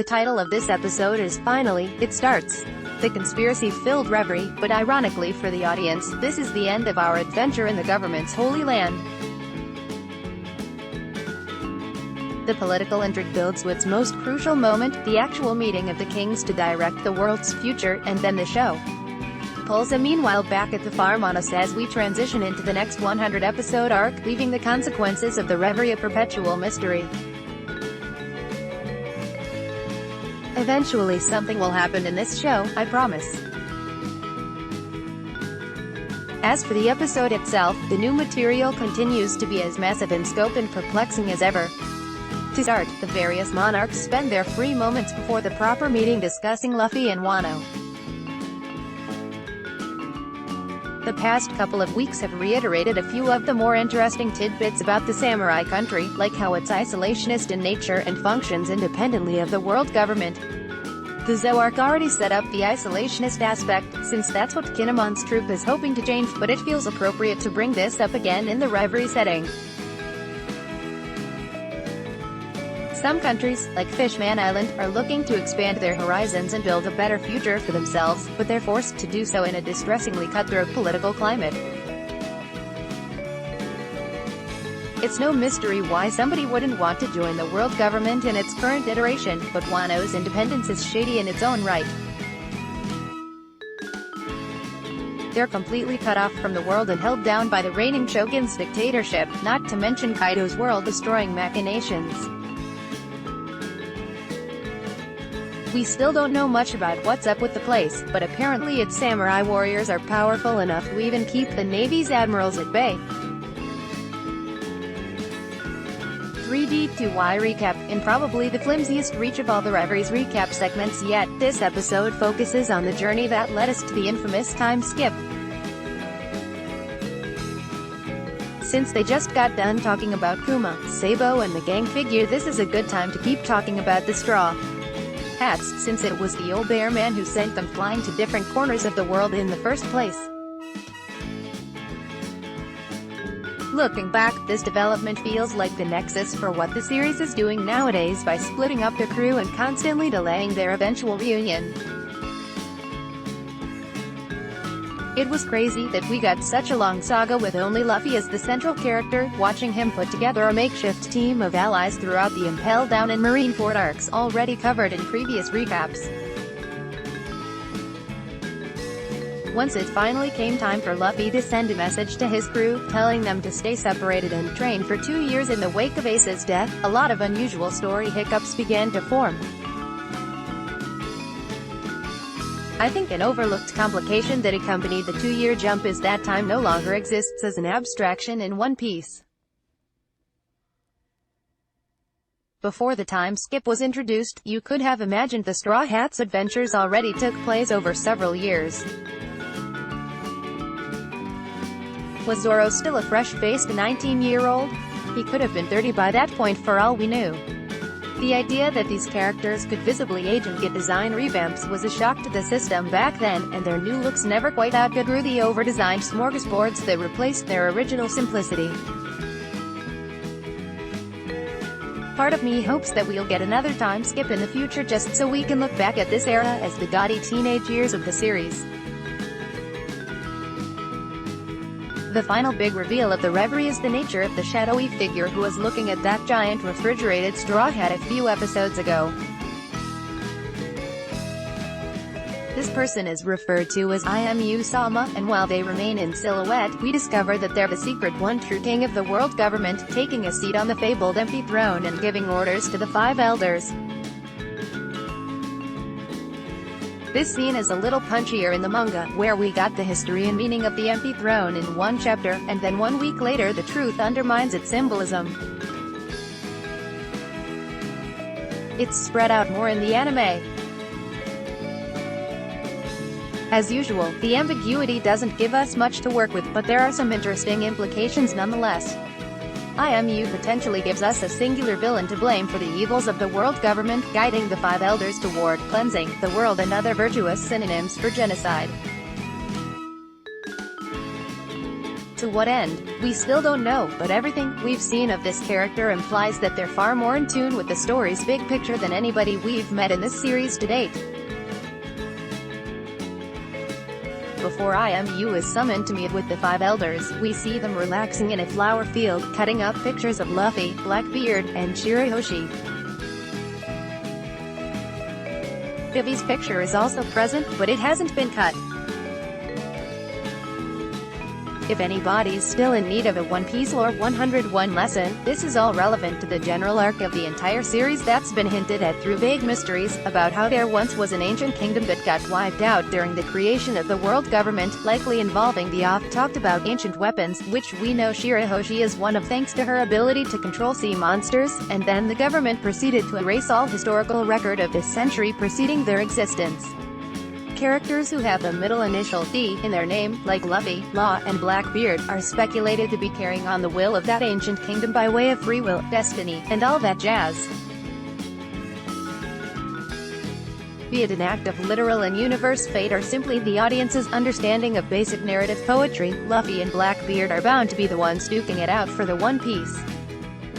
title of this episode is Finally, It Starts. The Conspiracy-filled Reverie, but ironically for the audience, this is the end of our adventure in the government's holy land. The political intrigue builds to its most crucial moment, the actual meeting of the kings to direct the world's future, and then the show pulls a meanwhile back at the farm on us as we transition into the next 100-episode arc, leaving the consequences of the Reverie a perpetual mystery. Eventually something will happen in this show, I promise. As for the episode itself, the new material continues to be as massive in scope and perplexing as ever. To start, the various monarchs spend their free moments before the proper meeting discussing Luffy and Wano. The past couple of weeks have reiterated a few of the more interesting tidbits about the samurai country, like how it's isolationist in nature and functions independently of the world government. The Zou arc already set up the isolationist aspect, since that's what Kinemon's troupe is hoping to change, but it feels appropriate to bring this up again in the Reverie setting. Some countries, like Fishman Island, are looking to expand their horizons and build a better future for themselves, but they're forced to do so in a distressingly cutthroat political climate. It's no mystery why somebody wouldn't want to join the world government in its current iteration, but Wano's independence is shady in its own right. They're completely cut off from the world and held down by the reigning shogun's dictatorship, not to mention Kaido's world-destroying machinations. We still don't know much about what's up with the place, but apparently its samurai warriors are powerful enough to even keep the Navy's admirals at bay. 3D2Y recap, in probably the flimsiest reach of all the Reverie's recap segments yet, this episode focuses on the journey that led us to the infamous time skip. Since they just got done talking about Kuma, Sabo and the gang figure, this is a good time to keep talking about the Straw Hats, since it was the old bear man who sent them flying to different corners of the world in the first place. Looking back, this development feels like the nexus for what the series is doing nowadays by splitting up the crew and constantly delaying their eventual reunion. It was crazy that we got such a long saga with only Luffy as the central character, watching him put together a makeshift team of allies throughout the Impel Down and Marineford arcs, already covered in previous recaps. Once it finally came time for Luffy to send a message to his crew, telling them to stay separated and train for 2 years in the wake of Ace's death, a lot of unusual story hiccups began to form. I think an overlooked complication that accompanied the 2-year jump is that time no longer exists as an abstraction in One Piece. Before the time skip was introduced, you could have imagined the Straw Hats' adventures already took place over several years. Was Zoro still a fresh-faced 19-year-old? He could have been 30 by that point for all we knew. The idea that these characters could visibly age and get design revamps was a shock to the system back then, and their new looks never quite outgrew the over-designed smorgasbords that replaced their original simplicity. Part of me hopes that we'll get another time skip in the future just so we can look back at this era as the gaudy teenage years of the series. The final big reveal of the Reverie is the nature of the shadowy figure who was looking at that giant refrigerated straw hat a few episodes ago. This person is referred to as Imu-sama, and while they remain in silhouette, we discover that they're the secret one true king of the world government, taking a seat on the fabled empty throne and giving orders to the 5 elders. This scene is a little punchier in the manga, where we got the history and meaning of the empty throne in one chapter, and then 1 week later the truth undermines its symbolism. It's spread out more in the anime. As usual, the ambiguity doesn't give us much to work with, but there are some interesting implications nonetheless. IMU potentially gives us a singular villain to blame for the evils of the world government, guiding the 5 elders toward cleansing the world and other virtuous synonyms for genocide. To what end? We still don't know, but everything we've seen of this character implies that they're far more in tune with the story's big picture than anybody we've met in this series to date. Before IMU is summoned to meet with the five elders, we see them relaxing in a flower field, cutting up pictures of Luffy, Blackbeard, and Shirahoshi. Vivi's picture is also present, but it hasn't been cut. If anybody's still in need of a One Piece Lore 101 lesson, this is all relevant to the general arc of the entire series that's been hinted at through vague mysteries about how there once was an ancient kingdom that got wiped out during the creation of the world government, likely involving the oft-talked-about ancient weapons, which we know Shirahoshi is one of thanks to her ability to control sea monsters, and then the government proceeded to erase all historical record of this century preceding their existence. Characters who have the middle initial D in their name, like Luffy, Law, and Blackbeard, are speculated to be carrying on the will of that ancient kingdom by way of free will, destiny, and all that jazz. Be it an act of literal and universe fate or simply the audience's understanding of basic narrative poetry, Luffy and Blackbeard are bound to be the ones duking it out for the One Piece.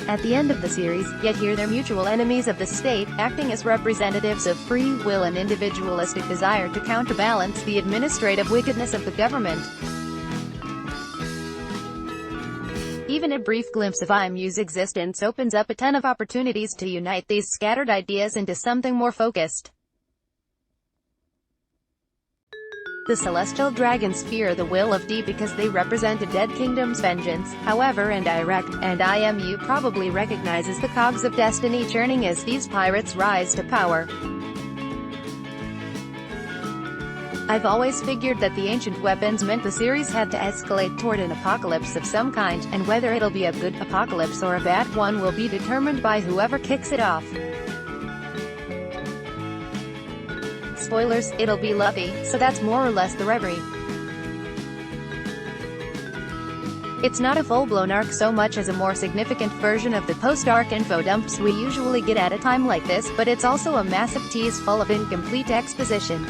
At the end of the series, yet here they're mutual enemies of the state, acting as representatives of free will and individualistic desire to counterbalance the administrative wickedness of the government. Even a brief glimpse of IMU's existence opens up a ton of opportunities to unite these scattered ideas into something more focused. The celestial dragons fear the will of D because they represent a dead kingdom's vengeance, however indirect, and IMU probably recognizes the cogs of destiny churning as these pirates rise to power. I've always figured that the ancient weapons meant the series had to escalate toward an apocalypse of some kind, and whether it'll be a good apocalypse or a bad one will be determined by whoever kicks it off. Spoilers, it'll be Luffy, so that's more or less the reverie. It's not a full-blown arc so much as a more significant version of the post-arc info dumps we usually get at a time like this, but it's also a massive tease full of incomplete exposition.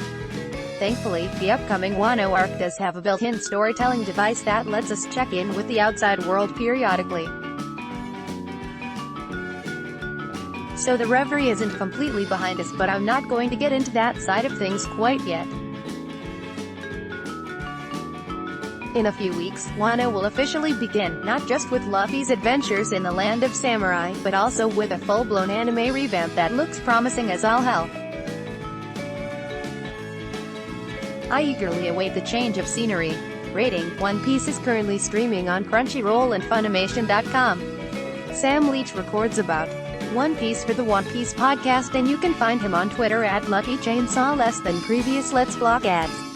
Thankfully, the upcoming Wano arc does have a built-in storytelling device that lets us check in with the outside world periodically. So the reverie isn't completely behind us, but I'm not going to get into that side of things quite yet. In a few weeks, Wano will officially begin, not just with Luffy's adventures in the land of samurai, but also with a full-blown anime revamp that looks promising as all hell. I eagerly await the change of scenery. Rating: One Piece is currently streaming on Crunchyroll and Funimation.com. Sam Leach records about One Piece for the One Piece podcast, and you can find him on Twitter at LuckyChainsaw. Less than previous Let's Block ads.